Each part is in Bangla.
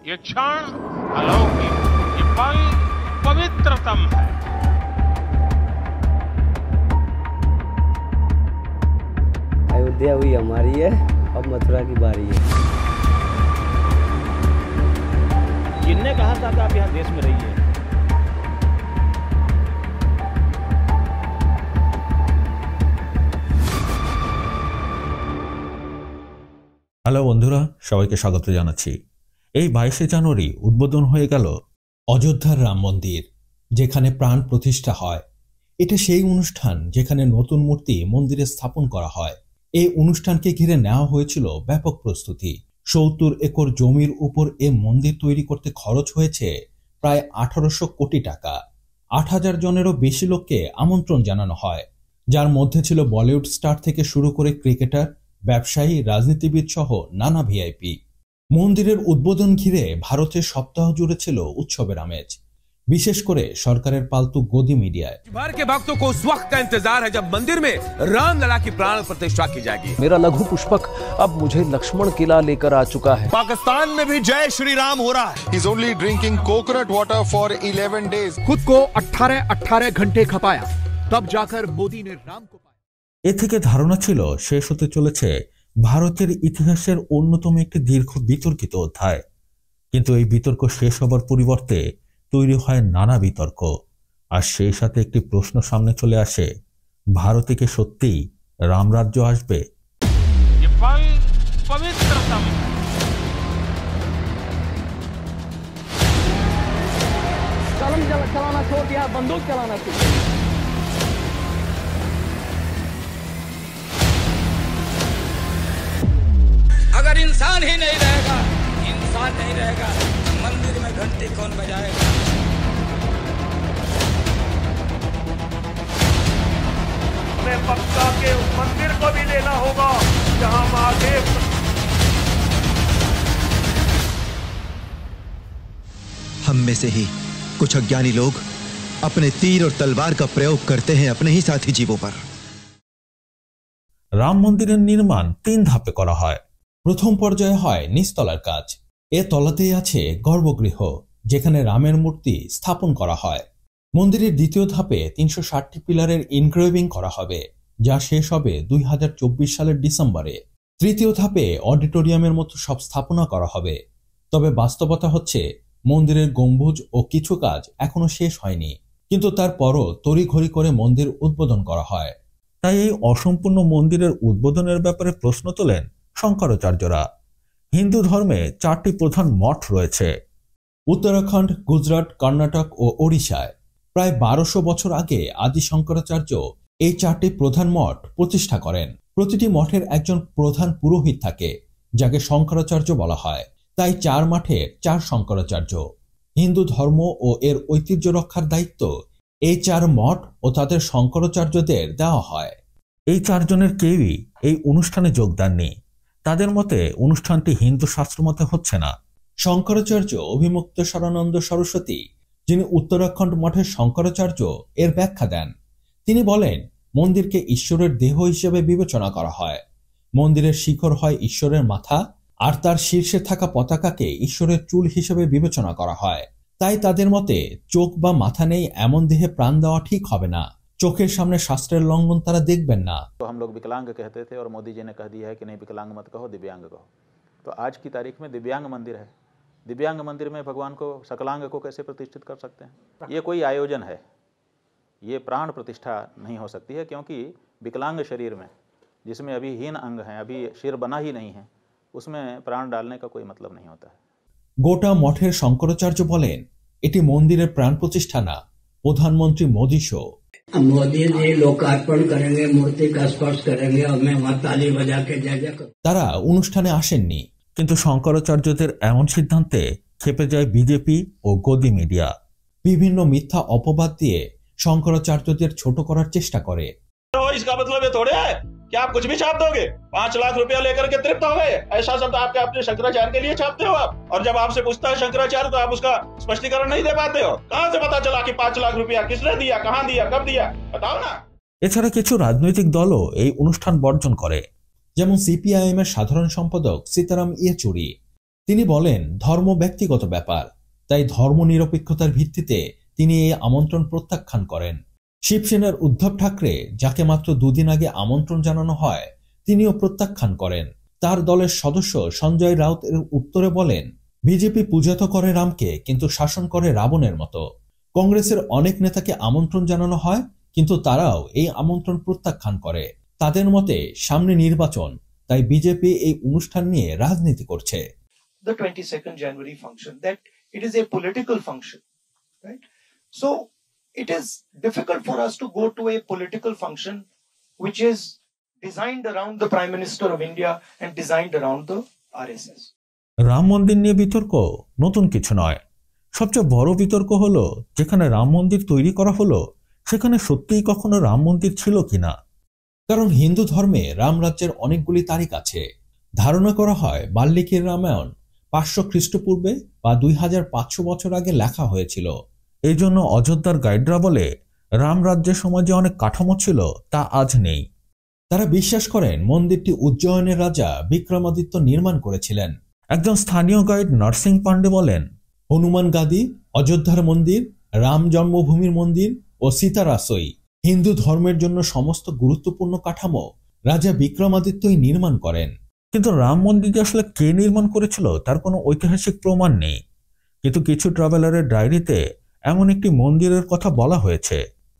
ये क्षण अलौकिक, ये पल पवित्रतम है। अयोध्या हुई हमारी है, अब मथुरा की बारी है। जिनने कहा था कि आप यहाँ देश में रहिए। হ্যালো বন্ধুরা, সবাইকে স্বাগত জানাচ্ছি। এই 22শে জানুয়ারি উদ্বোধন হয়ে গেল অযোধ্যার রাম মন্দির, যেখানে প্রাণ প্রতিষ্ঠা হয়। এটা সেই অনুষ্ঠান যেখানে নতুন মূর্তি মন্দিরে স্থাপন করা হয়। এই অনুষ্ঠানকে ঘিরে নেওয়া হয়েছিল ব্যাপক প্রস্তুতি। ৭০ একর জমির উপর এ মন্দির তৈরি করতে খরচ হয়েছে প্রায় ১৮০০ কোটি টাকা। ৮,০০০ জনেরও বেশি লোককে আমন্ত্রণ জানানো হয়, যার মধ্যে ছিল বলিউড স্টার থেকে শুরু করে ক্রিকেটার, ব্যবসায়ী, রাজনীতিবিদ সহ নানা ভিআইপি। মন্দিরের উদ্বোধন ঘিরে ভারতের সপ্তাহ জুড়ে ছিল উৎসবের আমেজ, বিশেষ করে সরকারের পালতু গদি মিডিয়ায়। भर के भक्तों को उस वक्त का इंतजार है जब मंदिर में रामलला की प्राण प्रतिष्ठा की जाएगी। मेरा लघु पुष्पक अब मुझे लक्ष्मण किला लेकर आ चुका है। पाकिस्तान में भी जय श्री राम हो रहा है। He's only drinking coconut water for 11 days. खुद को 18 घंटे खपाया, तब जाकर मोदी ने राम को पाया। এ থেকে ধারণা ছিল শেষ হতে চলেছে ভারতের ইতিহাসের অন্যতম একটি দীর্ঘ বিতর্কিত অধ্যায়। কিন্তু এই বিতর্ক শেষ হবার পরিবর্তে তৈরি হয় নানা বিতর্ক, আর সেই সাথে একটি প্রশ্ন সামনে চলে আসে, ভারতে কি সত্যিই রামরাজ্য আসবে? ये पल पवित्रतम है। कलम चलाना छोड़ दिया, बंदूक चलाना सीख। अगर इंसान ही नहीं रहेगा, इंसान नहीं रहेगा, मंदिर में घंटी कौन बजाएगा? हमें मक्का के उस मंदिर को भी लेना होगा जहां महादेव। हम में से ही कुछ अज्ञानी लोग अपने तीर और तलवार का प्रयोग करते हैं अपने ही साथी जीवों पर। রাম মন্দিরের নির্মাণ ৩ ধাপে করা হয়। প্রথম পর্যায়ে হয় নিচতলার কাজ। এ তলাতেই আছে গর্ভগৃহ, যেখানে রামের মূর্তি স্থাপন করা হয়। মন্দিরের দ্বিতীয় ধাপে ৩৬০টি পিলারের ইনগ্রেভিং করা হবে, যা শেষ হবে ২০২৪ সালের ডিসেম্বরে। তৃতীয় ধাপে অডিটোরিয়ামের মতো সব স্থাপনা করা হবে। তবে বাস্তবতা হচ্ছে মন্দিরের গম্বুজ ও কিছু কাজ এখনো শেষ হয়নি, কিন্তু তারপরও তড়িঘড়ি করে মন্দির উদ্বোধন করা হয়। তাই এই অসম্পূর্ণ মন্দিরের উদ্বোধনের ব্যাপারে প্রশ্ন তোলেন শঙ্করাচার্যরা। হিন্দু ধর্মে 4টি প্রধান মঠ রয়েছে উত্তরাখণ্ড, গুজরাট, কর্ণাটক ও ওড়িশায়। প্রায় 1200 বছর আগে আদি শঙ্করাচার্য এই 4টি প্রধান মঠ প্রতিষ্ঠা করেন। প্রতিটি মঠের একজন প্রধান পুরোহিত থাকে, যাকে শঙ্করাচার্য বলা হয়। তাই 4 মঠের 4 শঙ্করাচার্য। হিন্দু ধর্ম ও এর ঐতিহ্য রক্ষার দায়িত্ব এই 4 মঠ ও তাদের শঙ্করাচার্যদের দেওয়া হয়। এই 4 জনের কেউই এই অনুষ্ঠানে যোগ দেননি। তাদের মতে অনুষ্ঠানটি হিন্দু শাস্ত্র মতে হচ্ছে না। শঙ্করাচার্য অভিমুক্তেশ্বরানন্দ সরস্বতী, যিনি উত্তরাখণ্ড মঠের শঙ্করাচার্য, এর ব্যাখ্যা দেন। তিনি বলেন, মন্দিরকে ঈশ্বরের দেহ হিসেবে বিবেচনা করা হয়। মন্দিরের শিখর হয় ঈশ্বরের মাথা, আর তার শীর্ষে থাকা পতাকাকে ঈশ্বরের চুল হিসেবে বিবেচনা করা হয়। তাই তাদের মতে চোখ বা মাথা নেই এমন দেহে প্রাণ দেওয়া ঠিক হবে না। চোখের সামনে শাস্ত্রের লঙ্ঘন তারা দেখবেন না। तो हम लोग विकलांग कहते थे और मोदी जी ने कह दिया है कि नहीं, विकलांग मत कहो, दिव्यांग कहो। तो आज की तारीख में दिव्यांग मंदिर है। दिव्यांग मंदिर में भगवान को, सकलांग को कैसे प्रतिष्ठित कर सकते हैं? ये कोई आयोजन है, ये प्राण प्रतिष्ठा नहीं हो सकती है, क्योंकि विकलांग शरीर में, जिसमें अभी हीन अंग हैं, अभी सिर बना ही नहीं है, उसमें प्राण डालने का कोई मतलब नहीं होता है। গোটা মঠের শঙ্করাচার্য বলেন, এটি মন্দিরের প্রাণ প্রতিষ্ঠা না, প্রধানমন্ত্রী মোদি শো। मोदी जी लोकार्पण करेंगे, मूर्ति का स्पर्श करेंगे और मैं वहाँ ताली बजा के जय जय करूँ। তারা অনুষ্ঠানে আসেননি, কিন্তু শঙ্করাচার্যদের এমন সিদ্ধান্তে খেপে যায় বিজেপি ও গদি মিডিয়া। বিভিন্ন মিথ্যা অপবাদ দিয়ে শঙ্করাচার্যদের ছোট করার চেষ্টা করে। इसका मतलब ये थोड़े है कि आप कुछ भी छाप दोगे, 5 लाख रुपया लेकर के तृप्त हो गए, ऐसा शब्द आपके अपने शंकराचार्य के लिए छापते हो आप। और जब आपसे पूछता है शंकराचार्य तो आप उसका स्पष्टीकरण नहीं दे पाते हो। कहां से पता चला कि 5 लाख रुपया किसने दिया, कहां दिया, कब दिया, बताओ ना। এছাড়া কিছু রাজনৈতিক দলও এই অনুষ্ঠান বর্জন করে, যেমন সিপিআইএম এর সাধারণ সম্পাদক সীতারাম ইয়েচুরি। তিনি বলেন ধর্ম ব্যক্তিগত ব্যাপার, তাই ধর্মনিরপেক্ষতার ভিত্তিতে তিনি এই আমন্ত্রণ প্রত্যাখ্যান করেন। শিবসেনার উদ্ধব ঠাকরে, যাকে মাত্র দুদিন আগে আমন্ত্রণ জানানো হয়, তিনিও প্রত্যাখ্যান করেন। তার দলের সদস্য সঞ্জয় রাউত এর উত্তরে বলেন, বিজেপি পূজা তো করে রামকে, কিন্তু শাসন করে রাবণের মতো। কংগ্রেসের অনেক নেতাকে আমন্ত্রণ জানানো হয়, কিন্তু তারাও এই আমন্ত্রণ প্রত্যাখ্যান করে। তাদের মতে সামনে নির্বাচন, তাই বিজেপি এই অনুষ্ঠান নিয়ে রাজনীতি করছে। The 22nd January function, that it is a political function, right? So it is difficult for us to go to a political function which is designed around the Prime Minister of India and designed around the RSS. Ram মন্দির নিয়ে বিতর্ক নতুন কিছু নয়। সবচেয়ে বড় বিতর্ক হলো, যেখানে রাম মন্দির তৈরি করা হলো সেখানে সত্যিই কখনো রাম মন্দির ছিল কিনা। কারণ হিন্দু ধর্মে রাম রাজ্যের অনেকগুলি তারিখ আছে। ধারণা করা হয় বাল্মীকির রামায়ণ 500 খ্রিস্টপূর্বে বা 2500 বছর আগে লেখা হয়েছিল। এই জন্য অযোধ্যার গাইডরা বলে রাম রাজ্যের সময় যে অনেক কাঠামো ছিল তা আজ নেই। তারা বিশ্বাস করেন মন্দিরটি উজ্জয়নের রাজা বিক্রমাদিত্য নির্মাণ করেছিলেন। একজন স্থানীয় গাইড নরসিং পান্ডে বলেন, হনুমান গাদি, অযোধ্যার মন্দির, রাম জন্মভূমির মন্দির ও সীতারাসই হিন্দু ধর্মের জন্য সমস্ত গুরুত্বপূর্ণ কাঠামো রাজা বিক্রমাদিত্যই নির্মাণ করেন। কিন্তু রাম মন্দির আসলে কে নির্মাণ করেছিল তার কোনো ঐতিহাসিক প্রমাণ নেই। কিন্তু কিছু ট্রাভেলারের ডায়েরিতে এমন একটি মন্দিরের কথা বলা হয়েছে।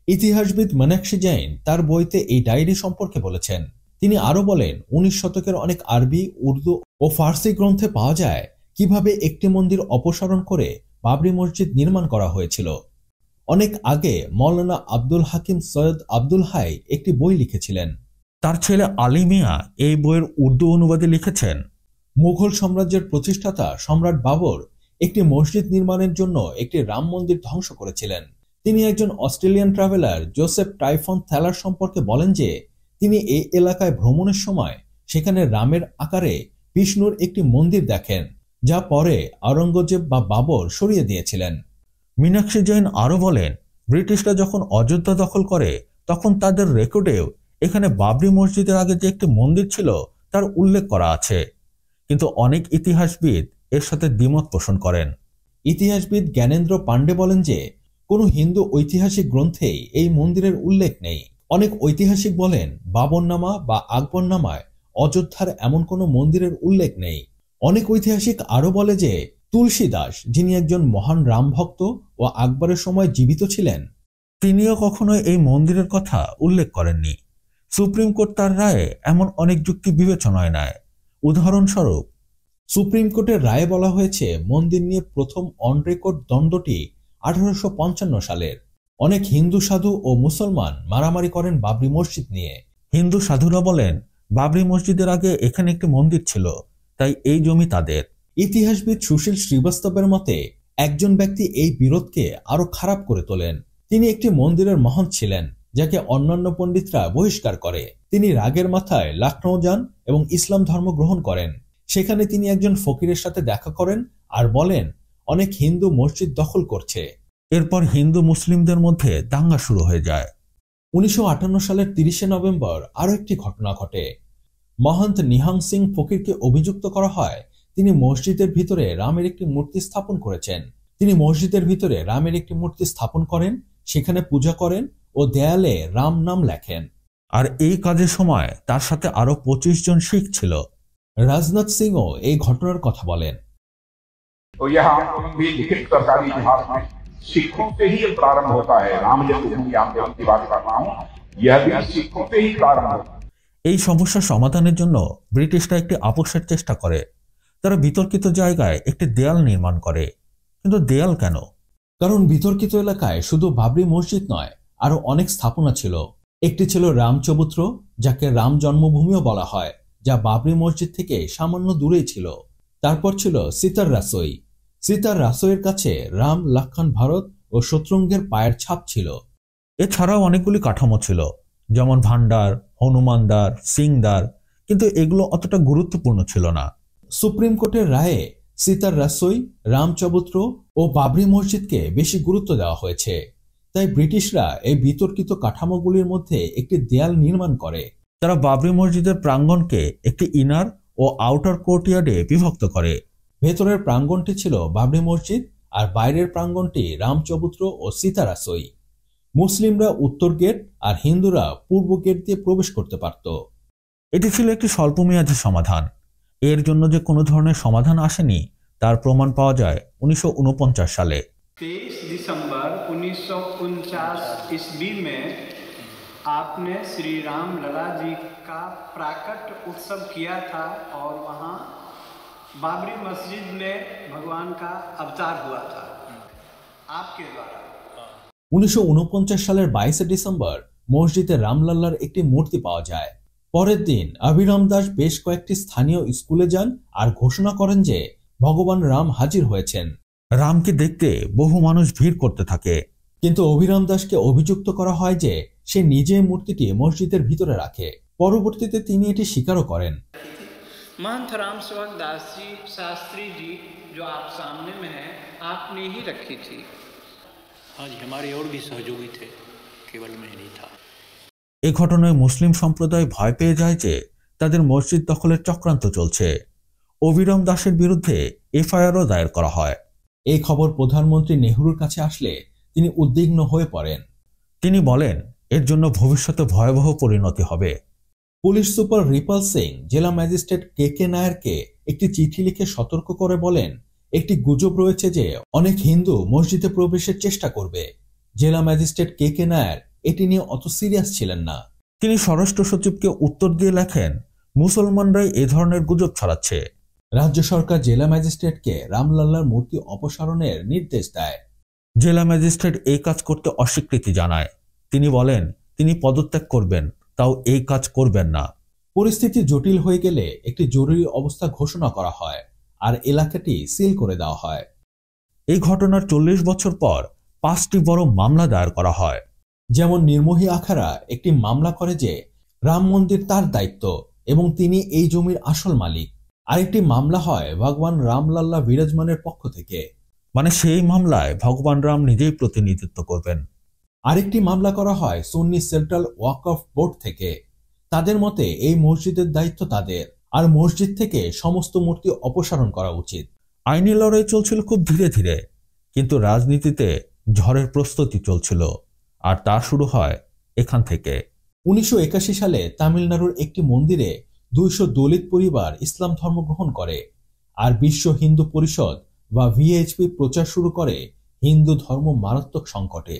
ইতিহাসবিদ মীনাক্ষী জৈন তার বইতে এই ডায়েরি সম্পর্কে বলেছেন। তিনি আরো বলেন, 19 শতকের অনেক আরবি, উর্দু ও ফার্সি গ্রন্থে পাওয়া যায় কিভাবে একটি মন্দির অপসারণ করে বাবরি মসজিদ নির্মাণ করা হয়েছিল। অনেক আগে মৌলানা আব্দুল হাকিম সৈয়দ আব্দুল হাই একটি বই লিখেছিলেন। তার ছেলে আলী মিয়া এই বইয়ের উর্দু অনুবাদে লিখেছেন, মুঘল সাম্রাজ্যের প্রতিষ্ঠাতা সম্রাট বাবর একটি মসজিদ নির্মাণের জন্য একটি রাম মন্দির ধ্বংস করেছিলেন। তিনি একজন অস্ট্রেলিয়ান ট্রাভেলার জোসেফ টাইফন থ্যালার সম্পর্কে বলেন যে তিনি এই এলাকায় ভ্রমণের সময় সেখানে রামের আকারে বিষ্ণুর একটি মন্দির দেখেন, যা পরে আওরঙ্গজেব বা বাবর সরিয়ে দিয়েছিলেন। মীনাক্ষী জৈন আরো বলেন, ব্রিটিশরা যখন অযোধ্যা দখল করে তখন তাদের রেকর্ডেও এখানে বাবরি মসজিদের আগে যে একটি মন্দির ছিল তার উল্লেখ করা আছে। কিন্তু অনেক ইতিহাসবিদ এর সাথে দ্বিমত পোষণ করেন। ইতিহাসবিদ জ্ঞানেন্দ্র পান্ডে বলেন যে কোনো হিন্দু ঐতিহাসিক গ্রন্থেই এই মন্দিরের উল্লেখ নেই। অনেক ঐতিহাসিক বলেন বাবরনামা বা আকবরনামায় অযোধ্যার এমন কোনো মন্দিরের উল্লেখ নেই। অনেক ঐতিহাসিক আরো বলে যে তুলসী দাস, যিনি একজন মহান রাম ভক্ত ও আকবরের সময় জীবিত ছিলেন, তিনিও কখনো এই মন্দিরের কথা উল্লেখ করেননি। সুপ্রিম কোর্ট তার রায়ে এমন অনেক যুক্তি বিবেচনায় নেয়। উদাহরণস্বরূপ, সুপ্রিম কোর্টের রায়ে বলা হয়েছে মন্দির নিয়ে প্রথম অন রেকর্ড দ্বন্দ্বটি 1855 সালের। অনেক হিন্দু সাধু ও মুসলমান মারামারি করেন বাবরি মসজিদ নিয়ে। হিন্দু সাধুরা বলেন বাবরি মসজিদের আগে এখানে একটি মন্দির ছিল, তাই এই জমি তাদের। ইতিহাসবিদ সুশীল শ্রীবাস্তবের মতে একজন ব্যক্তি এই বিরোধকে আরো খারাপ করে তোলেন। তিনি একটি মন্দিরের মহন্ত ছিলেন, যাকে অন্যান্য পণ্ডিতরা বহিষ্কার করে। তিনি রাগের মাথায় লখনৌ যান এবং ইসলাম ধর্ম গ্রহণ করেন। সেখানে তিনি একজন ফকিরের সাথে দেখা করেন আর বলেন অনেক হিন্দু মসজিদ দখল করছে। এরপর হিন্দু মুসলিমদের মধ্যে দাঙ্গা শুরু হয়ে যায়। 1958 সালের 30 নভেম্বর আরো একটি ঘটনা ঘটে। মহন্ত নিহাং সিং ফকিরকে অভিযুক্ত করা হয় তিনি মসজিদের ভিতরে রামের একটি মূর্তি স্থাপন করেছেন। তিনি মসজিদের ভিতরে রামের একটি মূর্তি স্থাপন করেন, সেখানে পূজা করেন ও দেয়ালে রাম নাম লেখেন। আর এই কাজের সময় তার সাথে আরো 25 জন শিখ ছিল। রাজনাথ সিংও এই ঘটনার কথা বলেন। सरकारी इतिहास में सिखों से ही प्रारंभ होता है। राम जन्मभूमि आंदोलन की बात कर रहा हूं, यह भी सिखों से ही प्रारंभ होता है। এই সমস্যা সমাধানের জন্য ব্রিটিশরা একটি আপোষের চেষ্টা করে। তারা বিতর্কিত জায়গায় একটি দেয়াল নির্মাণ করে। কিন্তু দেয়াল কেন? কারণ বিতর্কিত এলাকায় শুধু বাবরি মসজিদ নয়, আরো অনেক স্থাপনা ছিল। একটি ছিল রামচবুত্র, যাকে রাম জন্মভূমিও বলা হয়, যা বাবরি মসজিদ থেকে সামান্য দূরেই ছিল। তারপর ছিল সীতার রাসই। সীতার রাসইয়ের কাছে রাম, লক্ষণ, ভরত ও শত্রুঙ্গের পায়ের ছাপ ছিল। এছাড়াও অনেকগুলি কাঠামো ছিল, যেমন ভান্ডার, হনুমানদার, সিংদার, কিন্তু এগুলো অতটা গুরুত্বপূর্ণ ছিল না। সুপ্রিম কোর্টের রায়ে সীতার রাসই, রামচবুত্র ও বাবরি মসজিদকে বেশি গুরুত্ব দেওয়া হয়েছে। তাই ব্রিটিশরা এই বিতর্কিত কাঠামোগুলির মধ্যে একটি দেয়াল নির্মাণ করে। তারা বাবরি মসজিদের প্রাঙ্গণকে একটি ইনার ও আউটার কোর্টইয়ার্ডে বিভক্ত করে। ভেতরের প্রাঙ্গণটি ছিল বাবরি মসজিদ আর বাইরের প্রাঙ্গণটি রামচবুত্র ও সীতারাসই। মুসলিমরা উত্তর গেট আর হিন্দুরা পূর্ব গেট দিয়ে প্রবেশ করতে পারত। এটি ছিল একটি স্বল্পমেয়াদী সমাধান। এর জন্য যে কোনো ধরনের সমাধান আসেনি তার প্রমাণ পাওয়া যায় 1949 সালে। 23 दिसंबर 1949 ईस्वी में आपने श्री राम लला जी का प्राकट उत्सव किया था और वहाँ बाबरी मस्जिद में भगवान का अवतार हुआ था आपके द्वारा। 1949 সালের 22 ডিসেম্বর মসজিদে রামলাল্লার একটি মূর্তি পাওয়া যায়। পরের দিন অভিরাম দাস বেশ কয়েকটি স্থানীয় স্কুলে যান আর ঘোষণা করেন যে ভগবান রাম হাজির হয়েছেন। রামকে দেখতে বহু মানুষ ভিড় করতে থাকে, কিন্তু অভিরাম দাসকে অভিযুক্ত করা হয় যে সে নিজে মূর্তিটি মসজিদের ভিতরে রাখে। পরবর্তীতে তিনি এটি স্বীকারও করেন। महंत राम सेवक दास जी शास्त्री जी जो आप सामने में है आपने ही रखी थी। आज हमारे और भी सहयोगी थे, केवल मैं नहीं था। এই ঘটনায় মুসলিম সম্প্রদায় ভয় পেয়ে যায় যে তাদের মসজিদ দখলের চক্রান্ত চলছে। অভিরাম দাসের বিরুদ্ধে এফআইআরও দায়ের করা হয়। এই খবর প্রধানমন্ত্রী নেহরুর কাছে আসলে তিনি উদ্বিগ্ন হয়ে পড়েন। তিনি বলেন এর জন্য ভবিষ্যতে ভয়াবহ পরিণতি হবে। পুলিশ সুপার রিপাল সিং জেলা ম্যাজিস্ট্রেট কে নায়ারকে একটি চিঠি লিখে সতর্ক করে বলেন একটি গুজব রয়েছে যে অনেক হিন্দু মসজিদে প্রবেশের চেষ্টা করবে। জেলা ম্যাজিস্ট্রেট কে নায়ার এটি নিয়ে অত সিরিয়াস ছিলেন না। তিনি স্বরাষ্ট্র সচিবকে উত্তর দিয়ে লেখেন মুসলমানরাই এ ধরনের গুজব ছড়াচ্ছে। রাজ্য সরকার জেলা ম্যাজিস্ট্রেটকে রামলাল্লার মূর্তি অপসারণের নির্দেশ দেয়। জেলা ম্যাজিস্ট্রেট এই কাজ করতে অস্বীকৃতি জানায়। তিনি বলেন তিনি পদত্যাগ করবেন, তাও এই কাজ করবেন না। পরিস্থিতি জটিল হয়ে গেলে একটি জরুরি অবস্থা ঘোষণা করা হয় আর এলাকাটি সিল করে দেওয়া হয়। এই ঘটনার 40 বছর পর 5টি বড় মামলা দায়ের করা হয়। যেমন নির্মোহী আখাড়া একটি মামলা করে যে রাম মন্দির তার দায়িত্ব এবং তিনি এই জমির আসল মালিক। আরেকটি মামলা হয় ভগবান রামলাল্লা বিরাজমানের পক্ষ থেকে, মানে সেই মামলায় ভগবান রাম নিজেই প্রতিনিধিত্ব করবেন। আরেকটি মামলা করা হয় সুন্নি সেন্ট্রাল ওয়াকফ বোর্ড থেকে। তাদের মতে এই মসজিদের দায়িত্ব তাদের, আর মসজিদ থেকে সমস্ত মূর্তি অপসারণ করা উচিত। আইনি লড়াই চলছিল খুব ধীরে ধীরে, কিন্তু রাজনীতিতে ঝড়ের প্রস্তুতি চলছিল, আর তা শুরু হয় এখান থেকে। 1981 সালে তামিলনাড়ুর একটি মন্দিরে 200 দলিত পরিবার ইসলাম ধর্ম গ্রহণ করে, আর বিশ্ব হিন্দু পরিষদ বা ভিএইচপি প্রচার শুরু করে হিন্দু ধর্ম মারাত্মক সংকটে।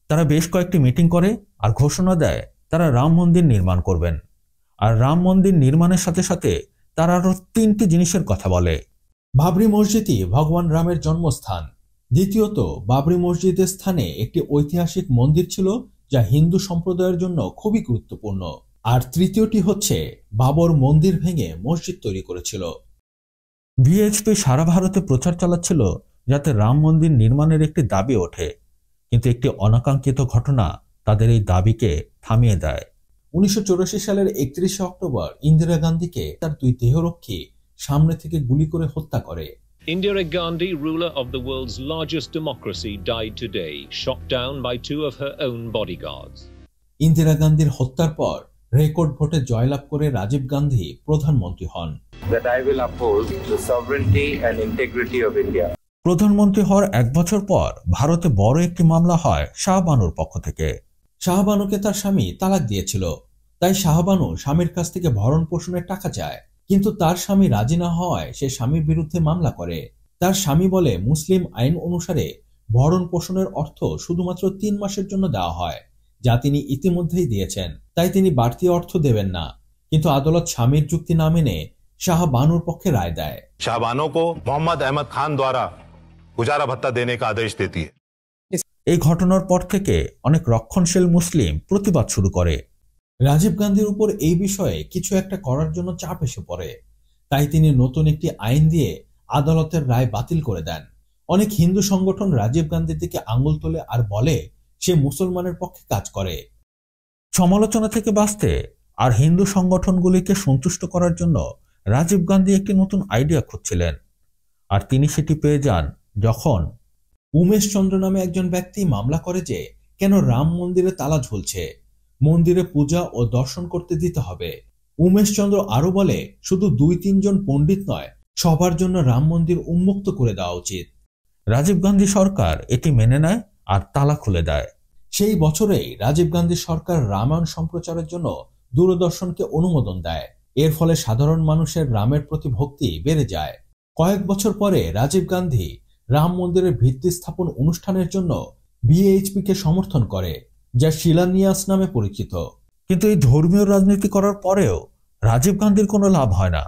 তারা বেশ কয়েকটি মিটিং করে আর ঘোষণা দেয় তারা রাম মন্দির নির্মাণ করবেন। আর রাম মন্দির নির্মাণের সাথে সাথে তারা আরো 3টি জিনিসের কথা বলে। বাবরি মসজিদই ভগবান রামের জন্মস্থান। দ্বিতীয়ত, বাবরি মসজিদের স্থানে একটি ঐতিহাসিক মন্দির ছিল যা হিন্দু সম্প্রদায়ের জন্য খুবই গুরুত্বপূর্ণ। আর তৃতীয়টি হচ্ছে বাবর মন্দির ভেঙে মসজিদ তৈরি করেছিল। ভিএইচপি সারা ভারতে প্রচার চালাচ্ছিল যাতে রাম মন্দির নির্মাণের একটি দাবি ওঠে, কিন্তু একটি অনাকাঙ্ক্ষিত ঘটনা তাদের এই দাবিকে থামিয়ে দেয়। 1984 সালের 31 অক্টোবর ইন্দিরা গান্ধীকে তার 2 দেহরক্ষী সামনে থেকে গুলি করে হত্যা করে। Indira Gandhi, ruler of the world's largest democracy, died today, shot down by 2 of her own bodyguards. Indira গান্ধীর হত্যার পর রেকর্ড ভোটে জয়লাভ করে রাজীব গান্ধী প্রধানমন্ত্রী হন। That I will uphold the sovereignty and integrity of India. প্রধানমন্ত্রী হওয়ার 1 বছর পর ভারতে বড় একটি মামলা হয় শাহবানুর পক্ষ থেকে। শাহবানুকে তার স্বামী তালাক দিয়েছিল, তাই শাহবানু স্বামীর কাছ থেকে ভরণ পোষণের টাকা চায়, কিন্তু তার স্বামী রাজি না হওয়ায় সে স্বামীর বিরুদ্ধে মামলা করে। তার স্বামী বলে মুসলিম আইন অনুসারে ভরণ পোষণের অর্থ শুধুমাত্র 3 মাসের জন্য দেওয়া হয়, যা তিনি ইতিমধ্যেই দিয়েছেন, তাই তিনি বাড়তি অর্থ দেবেন না। কিন্তু আদালত স্বামীর যুক্তি না মেনে শাহবানুর পক্ষে রায় দেয়। শাহবানো কো মোহাম্মদ আহমদ খান দ্বারা গুজারা ভাত্তা দেনে কা আদেশ দেতি হ্যায়। এই ঘটনার পর থেকে অনেক রক্ষণশীল মুসলিম প্রতিবাদ শুরু করে। রাজীব গান্ধীর উপর এই বিষয়ে কিছু একটা করার জন্য চাপ এসে পড়ে, তাই তিনি নতুন একটি আইন দিয়ে আদালতের রায় বাতিল করে দেন। অনেক হিন্দু সংগঠন রাজীব গান্ধীর দিকে আঙুল তোলে আর বলে সে মুসলমানের পক্ষে কাজ করে। সমালোচনা থেকে বাঁচতে আর হিন্দু সংগঠনগুলিকে সন্তুষ্ট করার জন্য রাজীব গান্ধী একটি নতুন আইডিয়া খুঁজছিলেন, আর তিনি সেটি পেয়ে যান যখন উমেশ চন্দ্র নামে একজন ব্যক্তি মামলা করে যে কেন রাম মন্দিরে তালা ঝুলছে, মন্দিরে পূজা ও দর্শন করতে দিতে হবে। উমেশ চন্দ্র আরো বলে শুধু 2-3 জন পণ্ডিত নয়, সবার জন্য রাম মন্দির উন্মুক্ত করে দেওয়া উচিত। রাজীব গান্ধী সরকার এটি মেনে নেয় আর তালা খুলে দেয়। সেই বছরেই রাজীব গান্ধী সরকার রামায়ণ সম্প্রচারের জন্য দূরদর্শনকে অনুমোদন দেয়। এর ফলে সাধারণ মানুষের রামের প্রতি ভক্তি বেড়ে যায়। কয়েক বছর পরে রাজীব গান্ধী রাম মন্দিরের ভিত্তি স্থাপন অনুষ্ঠানের জন্য বিএইচপি কে সমর্থন করে, যা শিলান্যাস নামে পরিচিত। কিন্তু এই ধর্মীয় রাজনীতি করার পরেও রাজীব গান্ধীর কোনো লাভ হয় না।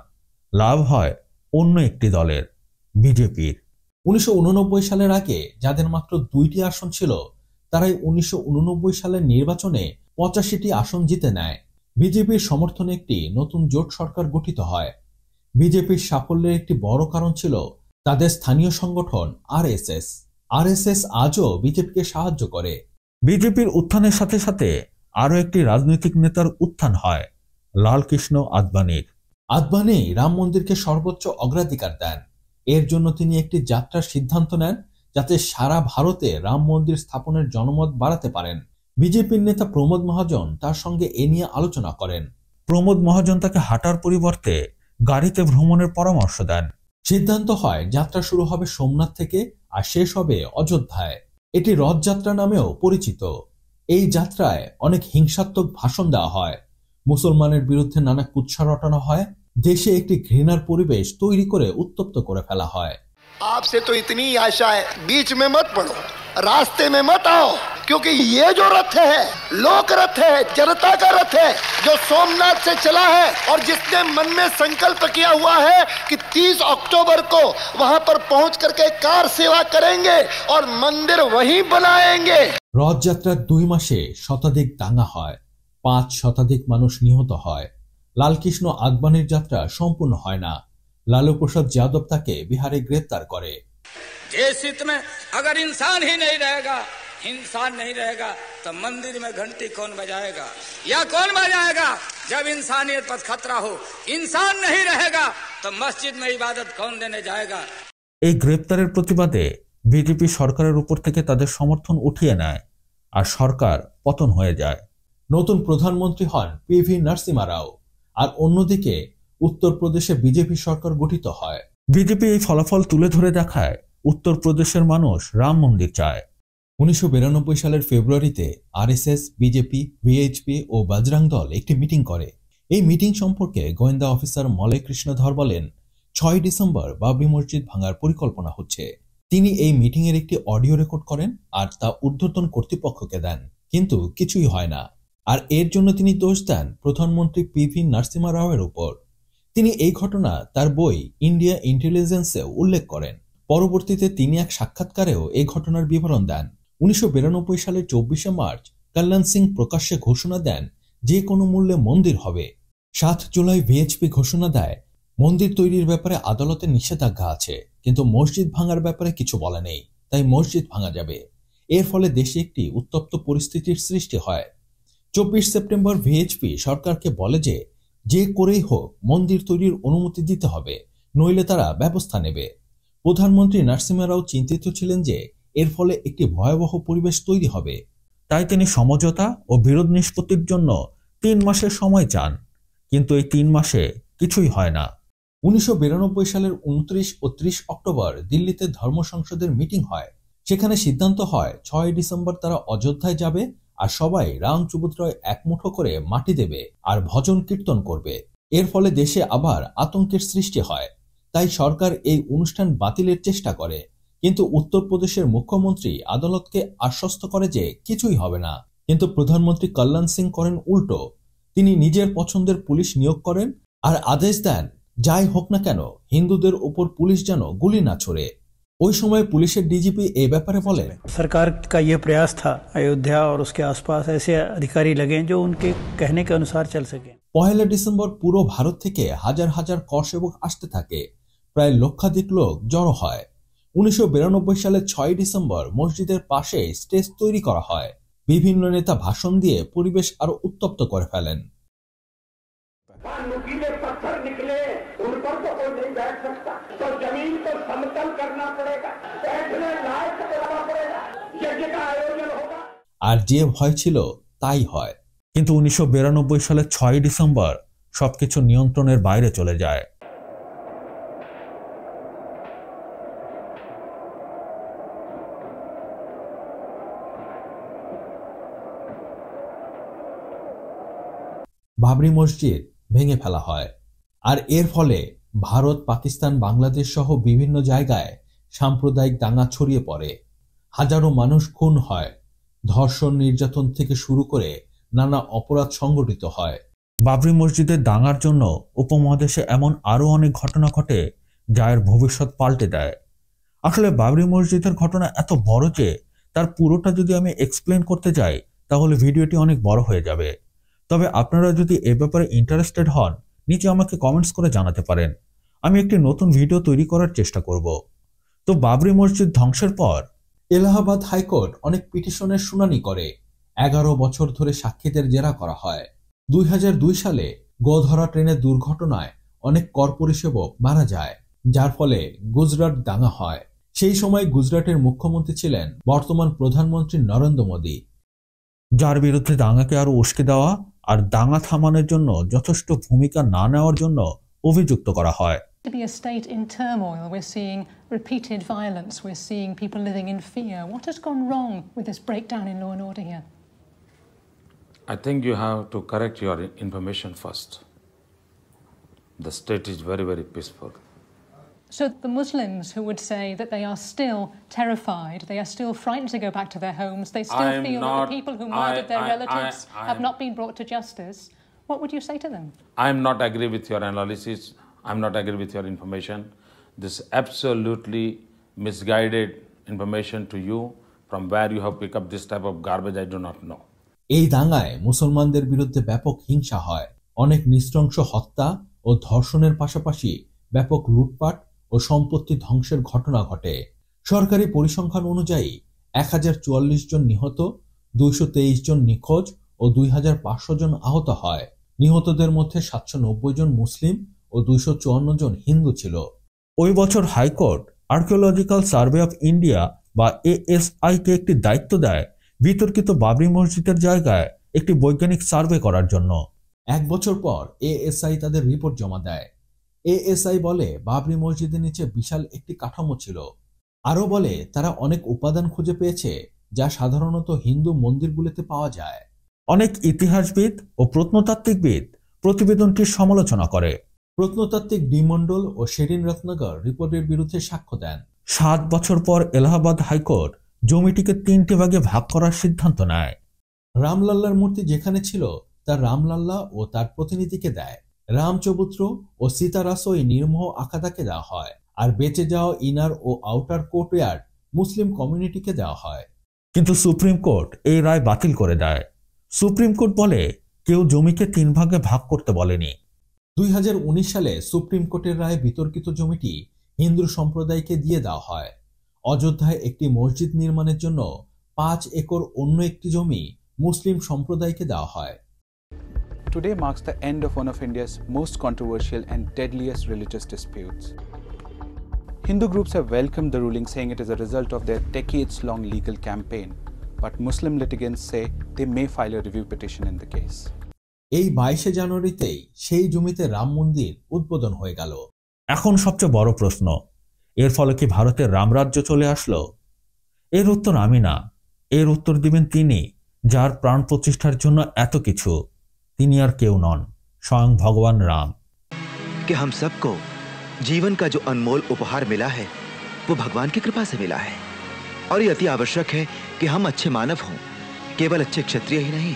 লাভ হয় অন্য একটি দলের, বিজেপির। 1989 সালের আগে যাদের মাত্র 2টি আসন ছিল, তারাই 1989 সালের নির্বাচনে 85টি আসন জিতে নেয়। বিজেপির সমর্থনে একটি নতুন জোট সরকার গঠিত হয়। বিজেপির সাফল্যের একটি বড় কারণ ছিল তাদের স্থানীয় সংগঠন আরএসএস। আরএসএস আজও বিজেপিকে সাহায্য করে। বিজেপির উত্থানের সাথে সাথে আরও একটি রাজনৈতিক নেতার উত্থান হয়, লালকৃষ্ণ আদবানির। আদবানি রাম মন্দিরকে সর্বোচ্চ অগ্রাধিকার দেন। এর জন্য তিনি একটি যাত্রার সিদ্ধান্ত নেন, যাতে সারা ভারতে রাম মন্দির স্থাপনের জনমত বাড়াতে পারেন। বিজেপির নেতা প্রমোদ মহাজন তার সঙ্গে এ নিয়ে আলোচনা করেন। প্রমোদ মহাজন তাকে হাঁটার পরিবর্তে গাড়িতে ভ্রমণের পরামর্শ দেন। সিদ্ধান্ত হয় যাত্রা শুরু হবে সোমনাথ থেকে আর শেষ হবে অযোধ্যায়। এটি রথযাত্রা নামেও পরিচিত। এই যাত্রায় অনেক হিংসাত্মক ভাষণ দেওয়া হয়, মুসলমানের বিরুদ্ধে নানা কুৎসা রটানো হয়, দেশে একটি ঘৃণার পরিবেশ তৈরি করে উত্তপ্ত করে ফেলা হয়। आपसे तो इतनी आशा है, बीच में मत पड़ो, रास्ते में मत आओ, क्योंकि ये जो रथ है लोक रथ है, जनता का रथ है, जो सोमनाथ से चला है और जिसने मन में संकल्प किया हुआ है कि 30 अक्टूबर को वहां पर पहुंच करके कार सेवा करेंगे और मंदिर वहीं बनाएंगे। রথযাত্রার 2 মাসে শতাধিক দাঙ্গা হয়, 5 শতাধিক মানুষ নিহত হয়। লালকৃষ্ণ আদবানির যাত্রা সম্পূর্ণ হয় না। लालू प्रसाद यादव ताके बिहारे गिरफ्तार करे। देश हित में अगर इंसान ही नहीं रहेगा, इंसान नहीं रहेगा, तो मंदिर में घंटी कौन बजाएगा या कौन बजाएगा? जब इंसानियत पर खतरा हो, इंसान नहीं रहेगा, तो मस्जिद में इबादत कौन देने जाएगा? এই গ্রেপ্তারের প্রতিবাদে বিজেপি সরকারের উপর থেকে তাদের সমর্থন উঠিয়ে নেয় আর সরকার পতন হয়ে যায়। নতুন প্রধানমন্ত্রী হন পিভি নরসিম্হা রাও। আর অন্যদিকে উত্তরপ্রদেশে বিজেপি সরকার গঠিত হয়। বিজেপি এই ফলাফল তুলে ধরে দেখায় উত্তরপ্রদেশের মানুষ রাম মন্দির চায়। 1992 সালের ফেব্রুয়ারিতে আরএসএস, বিজেপি, বিএইচপি ও বজরং দল একটি মিটিং করে। এই মিটিং সম্পর্কে গোয়েন্দা অফিসার মলয় কৃষ্ণধর বলেন, 6 ডিসেম্বর বাবরি মসজিদ ভাঙার পরিকল্পনা হচ্ছে। তিনি এই মিটিং এর একটি অডিও রেকর্ড করেন আর তা ঊর্ধ্বতন কর্তৃপক্ষকে দেন, কিন্তু কিছুই হয় না। আর এর জন্য তিনি দোষ দেন প্রধানমন্ত্রী পিভি নরসিম্হা রাওয়ের উপর। তিনি এই ঘটনা তার বই ইন্ডিয়া ইন্টেলিজেন্সে উল্লেখ করেন। পরবর্তীতে তিনি এক সাক্ষাৎকারেও এই ঘটনার বিবরণ দেন। 1992 সালের 24শে মার্চ কল্যাণ সিং প্রকাশ্যে ঘোষণা দেন যে কোনো মূল্যে মন্দির হবে। 7 জুলাই ভিএইচপি ঘোষণা দেয় মন্দির তৈরির ব্যাপারে আদালতের নিষেধাজ্ঞা আছে, কিন্তু মসজিদ ভাঙার ব্যাপারে কিছু বলা নেই, তাই মসজিদ ভাঙা যাবে। এর ফলে দেশে একটি উত্তপ্ত পরিস্থিতির সৃষ্টি হয়। 24 সেপ্টেম্বর ভিএইচপি সরকারকে বলে যে করেই হোক মন্দির তৈরির অনুমতি দিতে হবে, নইলে তারা ব্যবস্থা নেবে। প্রধানমন্ত্রী নরসিম্হা রাও চিন্তিত ছিলেন যে এর ফলে একটি ভয়াবহ পরিবেশ তৈরি হবে, তাই তিনি সমঝোতা ও বিরোধ নিষ্পত্তির জন্য 3 মাসের সময় চান, কিন্তু এই 3 মাসে কিছুই হয় না। 1992 সালের 29 ও 30 অক্টোবর দিল্লিতে ধর্ম সংসদের মিটিং হয়। সেখানে সিদ্ধান্ত হয় 6 ডিসেম্বর তারা অযোধ্যায় যাবে আর সবাই রাম চুবুত্রয় এক মুঠো করে মাটি দেবে আর ভজন কীর্তন করবে। এর ফলে দেশে আবার আতঙ্কের সৃষ্টি হয়, তাই সরকার এই অনুষ্ঠান বাতিলের চেষ্টা করে। কিন্তু উত্তরপ্রদেশের মুখ্যমন্ত্রী আদালতকে আশ্বস্ত করে যে কিছুই হবে না। কিন্তু প্রধানমন্ত্রী কল্যাণ সিং করেন উল্টো। তিনি নিজের পছন্দের পুলিশ নিয়োগ করেন আর আদেশ দেন যাই হোক না কেন হিন্দুদের উপর পুলিশ যেন গুলি না ছোড়ে। ওই সময় পুলিশের ডিজিপি এই ব্যাপারে বলেন, सरकार का यह प्रयास था अयोध्या और उसके आसपास ऐसे अधिकारी लगे जो उनके कहने के अनुसार चल सके। 1 ডিসেম্বর পুরো ভারত থেকে হাজার হাজার করসেবক আসতে থাকে, প্রায় লক্ষাধিক লোক জড়ো হয়। 1992 সালের 6 ডিসেম্বর মসজিদের পাশে স্টেজ তৈরি করা হয়। বিভিন্ন নেতা ভাষণ দিয়ে পরিবেশ আরো উত্তপ্ত করে ফেলেন। আর যে ভয় ছিল তাই হয়। কিন্তু 1992 সালের 6 ডিসেম্বর সবকিছু নিয়ন্ত্রণের বাইরে চলে যায়। বাবরি মসজিদ ভেঙে ফেলা হয়। আর এর ফলে ভারত, পাকিস্তান, বাংলাদেশ সহ বিভিন্ন জায়গায় সাম্প্রদায়িক দাঙ্গা ছড়িয়ে পড়ে। হাজারো মানুষ খুন হয়, ধর্ষণ, নির্যাতন থেকে শুরু করে নানা অপরাধ সংঘটিত হয়। বাবরি মসজিদের দাঙ্গার জন্য উপমহাদেশে এমন আরো অনেক ঘটনা ঘটে যা এর ভবিষ্যৎ পাল্টে দেয়। আসলে বাবরি মসজিদের ঘটনা এত বড় যে তার পুরোটা যদি আমি এক্সপ্লেন করতে যাই তাহলে ভিডিওটি অনেক বড় হয়ে যাবে। তবে আপনারা যদি এ ব্যাপারে ইন্টারেস্টেড হন, নিচে আমাকে কমেন্টস করে জানাতে পারেন। আমি একটি নতুন ভিডিও তৈরি করার চেষ্টা করব। তো বাবরি মসজিদ ধ্বংসের পর এলাহাবাদ হাইকোর্ট অনেক পিটিশনের শুনানি করে। 11 বছর ধরে সাক্ষীদের জেরা করা হয়। 2002 সালে গোধরা ট্রেনের দুর্ঘটনায় অনেক কর পরিষেবক মারা যায়, যার ফলে গুজরাট দাঙ্গা হয়। সেই সময় গুজরাটের মুখ্যমন্ত্রী ছিলেন বর্তমান প্রধানমন্ত্রী নরেন্দ্র মোদী, যার বিরুদ্ধে দাঙ্গাকে আরো উস্কে দেওয়া আর দাঙ্গা থামানোর জন্য যথেষ্ট ভূমিকা না নেওয়ার জন্য অভিযুক্ত করা হয়। To be a state in turmoil, we're seeing repeated violence, we're seeing people living in fear. What has gone wrong with this breakdown in law and order here? I think you have to correct your information first. The state is very, very peaceful. So the Muslims who would say that they are still terrified, they are still frightened to go back to their homes, they still feel that the people who murdered their relatives have not been brought to justice, what would you say to them? I'm not agree with your analysis. I'm not agree with your information. This absolutely misguided information to you. From where you have picked up this type of garbage, I do not know. এই দাঙ্গায় মুসলমানদের বিরুদ্ধে ব্যাপক হিংসা হয়। অনেক নৃশংস হত্যা ও ধর্ষণের পাশাপাশি ব্যাপক লুটপাট ও সম্পত্তি ধ্বংসের ঘটনা ঘটে। সরকারি পরিসংখ্যান অনুযায়ী 1044 জন নিহত, 223 জন নিখোঁজ ও 2500 জন আহত হয়। নিহতদের মধ্যে 790 জন মুসলিম ও 254 জন হিন্দু ছিল। ওই বছর high court archaeological survey of India বা ASI কে একটি দায়িত্ব দেয় বিতর্কিত বাবরি মসজিদের জায়গায় একটি বৈজ্ঞানিক সার্ভে করার জন্য। 1 বছর পর ASI তাদের রিপোর্ট জমা দেয়। ASI বলে বাবরি মসজিদের নিচে বিশাল একটি কাঠামো ছিল। আরও বলে তারা অনেক উপাদান খুঁজে পেয়েছে যা সাধারণত হিন্দু মন্দিরগুলিতে পাওয়া যায়। অনেক ইতিহাসবিদ ও প্রত্নতাত্ত্বিকবিদ প্রতিবেদনটির সমালোচনা করে। প্রত্নতাত্ত্বিক ডি মন্ডল ও শেরিন রত্নাকর রিপোর্টের বিরুদ্ধে সাক্ষ্য দেন। 7 বছর পর এলাহাবাদ হাইকোর্ট জমিটিকে 3টে ভাগে ভাগ করার সিদ্ধান্ত নেয়। রামলাল্লার মূর্তি যেখানে ছিল তার রামলাল্লা ও তার প্রতিনিধিকে দেয়। রামচবুত্র ও সীতারাসই নির্মোহ আখাদাকে দেওয়া হয়, আর বেঁচে যাওয়া ইনার ও আউটার কোর্টইয়ার্ড মুসলিম কমিউনিটিকে দেওয়া হয়। কিন্তু সুপ্রিম কোর্ট এই রায় বাতিল করে দেয়। সুপ্রিম কোর্ট বলে কেউ জমিকে 3 ভাগে ভাগ করতে বলেনি। 2019 সালে সুপ্রিম কোর্টের রায়ে বিতর্কিত জমিটি হিন্দু সম্প্রদায়কে দিয়ে দেওয়া হয়। অযোধ্যায় একটি মসজিদ নির্মাণের জন্য 5 একর অন্য একটি জমি মুসলিম সম্প্রদায়কে দেওয়া হয়। Today marks the end of one of India's most controversial and deadliest religious disputes. Hindu groups have welcomed the ruling, saying it is a result of their decades-long legal campaign, but Muslim litigants say they may file a review petition in the case. এই 22 জানুয়ারিতেই সেই জমিতে রাম মন্দির উদ্বোধন হয়ে গেল। এখন সবচেয়ে বড় প্রশ্ন, এর ফলে কি ভারতের রামরাজ্য চলে আসলো? এর উত্তর আমি না, এর উত্তর দিবেন তিনি যার প্রাণ প্রতিষ্ঠার জন্য এত কিছু। তিনি আর কেউ নন, স্বয়ং ভগবান রাম। कि हम सबको जीवन का जो अनमोल उपहार मिला है वो भगवान की कृपा से मिला है, और ये अति आवश्यक है कि हम अच्छे मानव हों, केवल अच्छे क्षत्रिय ही नहीं।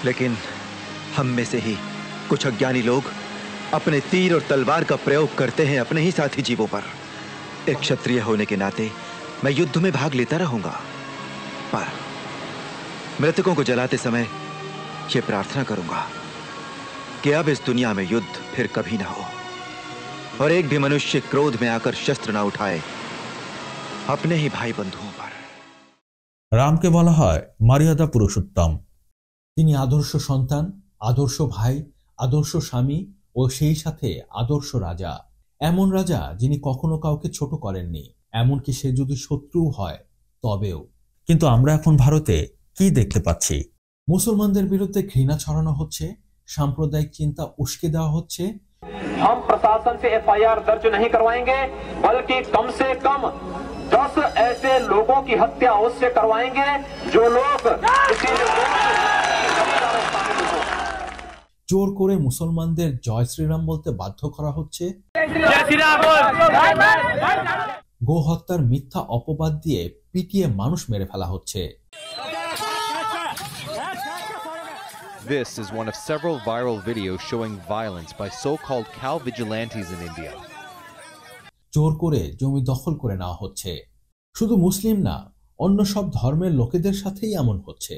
लेकिन हम में से ही कुछ अज्ञानी लोग अपने तीर और तलवार का प्रयोग करते हैं अपने ही साथी जीवों पर। एक क्षत्रिय होने के नाते मैं युद्ध में भाग लेता रहूंगा, पर मृतकों को जलाते समय ये प्रार्थना करूंगा कि अब इस दुनिया में युद्ध फिर कभी ना हो, और एक भी मनुष्य क्रोध में आकर शस्त्र ना उठाए अपने ही भाई बंधुओं पर। রামকে বলা হয় মর্যাদা পুরুষোত্তম। তিনি আদর্শ সন্তান, আদর্শ ভাই, আদর্শ স্বামী ও সেই সাথে আদর্শ রাজা। এমন রাজা যিনি কখনো কাউকে ছোট করেননি, এমনকি সে যদি শত্রু হয় তবেও। কিন্তু আমরা এখন ভারতে কি দেখতে পাচ্ছি? মুসলমানদের বিরুদ্ধে ঘৃণা ছড়ানো হচ্ছে, সাম্প্রদায়িক চিন্তা উস্কে দেওয়া হচ্ছে। हम प्रशासन से FIR दर्ज नहीं करवाएंगे, बल्कि कम से कम 10 ऐसे लोगों की हत्या उससे करवाएंगे जो लोग জোর করে মুসলমানদের জয় শ্রীরাম বলতে বাধ্য করা হচ্ছে, গো হত্যার মিথ্যা অপবাদ দিয়ে পিটিয়ে মানুষ মেরে ফেলা হচ্ছে। This is one of several viral videos showing violence by so-called cow vigilantes in India. জোর করে জমি দখল করে নেওয়া হচ্ছে। শুধু মুসলিম না, অন্য সব ধর্মের লোকেদের সাথেই এমন হচ্ছে।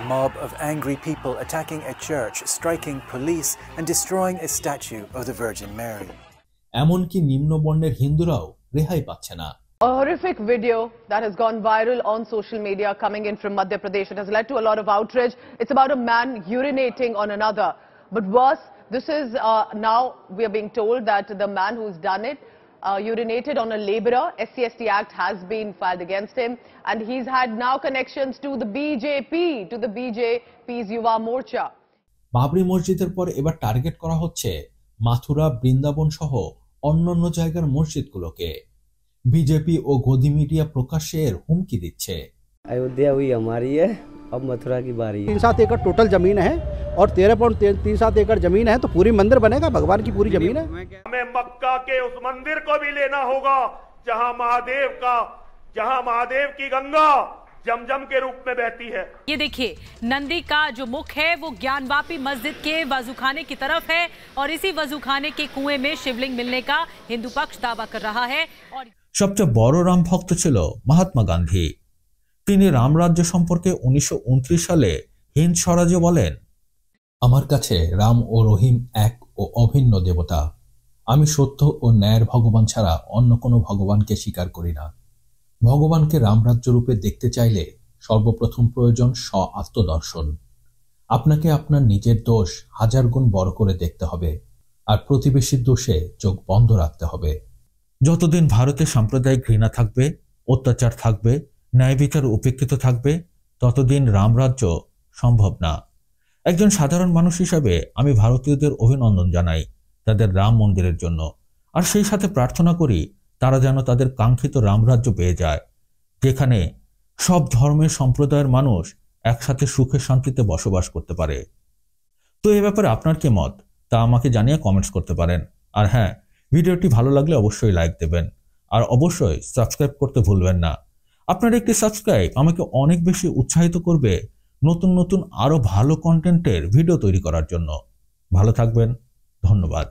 A mob of angry people attacking a church, striking police and destroying a statue of the Virgin Mary. এমনকি নিম্ন বর্ণের হিন্দুরাও রেহাই পাচ্ছে না। A horrific video that has gone viral on social media coming in from Madhya Pradesh. It has led to a lot of outrage. It's about a man urinating on another. But worse, this is now we are being told that the man who's done it urinated on a labourer. SC/ST Act has been filed against him, and he's had now connections to the BJP's Yuva Morcha. Babri মসজিদের পর এবার টার্গেট করা হচ্ছে মাথুরা, বৃন্দাবন সহ অন্যান্য জায়গার মসজিদগুলোকে। बीजेपी और गोदी मीडिया प्रकाश्य एর হুমকি দিচ্ছে। अयोध्या हुई हमारी है, अब मथुरा की बारी है। 3-7 एकड़ टोटल जमीन है और 13.37 एकड़ जमीन है, तो पूरी मंदिर बनेगा, भगवान की पूरी जमीन है। हमें मक्का के उस मंदिर को भी लेना होगा जहां महादेव की गंगा जमजम के रूप में बहती है। ये देखिए, नंदी का जो मुख है वो ज्ञानवापी मस्जिद के वजूखाने की तरफ है और इसी वजूखाने के कुएं में शिवलिंग मिलने का हिंदू पक्ष दावा कर रहा है। और সবচেয়ে বড় রাম ভক্ত ছিল মহাত্মা গান্ধী। তিনি রামরাজ্য সম্পর্কে 1929 সালে হিন্দ স্বরাজে বলেন, আমার কাছে রাম ও রহিম এক ও অভিন্ন দেবতা। আমি সত্য ও ন্যায়ের ভগবান ছাড়া অন্য কোনো ভগবানকে স্বীকার করি না। ভগবানকে রামরাজ্য রূপে দেখতে চাইলে সর্বপ্রথম প্রয়োজন আত্মদর্শন। আপনাকে আপনার নিজের দোষ 1000 গুণ বড় করে দেখতে হবে, আর প্রতিবেশীর দোষে চোখ বন্ধ রাখতে হবে। যতদিন ভারতে সাম্প্রদায়িক ঘৃণা থাকবে, অত্যাচার থাকবে, ন্যায় বিচার উপেক্ষিত থাকবে, ততদিন রামরাজ্য সম্ভব না। একজন সাধারণ মানুষ হিসাবে আমি ভারতীয়দের অভিনন্দন জানাই তাদের রাম মন্দিরের জন্য, আর সেই সাথে প্রার্থনা করি তারা যেন তাদের কাঙ্ক্ষিত রামরাজ্য পেয়ে যায়, যেখানে সব ধর্মের সম্প্রদায়ের মানুষ একসাথে সুখে শান্তিতে বসবাস করতে পারে। তো এ ব্যাপারে আপনার কি মত তা আমাকে জানিয়ে কমেন্টস করতে পারেন। আর হ্যাঁ, ভিডিওটি ভালো লাগলে অবশ্যই লাইক দেবেন, আর অবশ্যই সাবস্ক্রাইব করতে ভুলবেন না। আপনার একটি সাবস্ক্রাইব আমাকে অনেক বেশি উৎসাহিত করবে নতুন নতুন আরো ভালো কন্টেন্টের ভিডিও তৈরি করার জন্য। ভালো থাকবেন, ধন্যবাদ।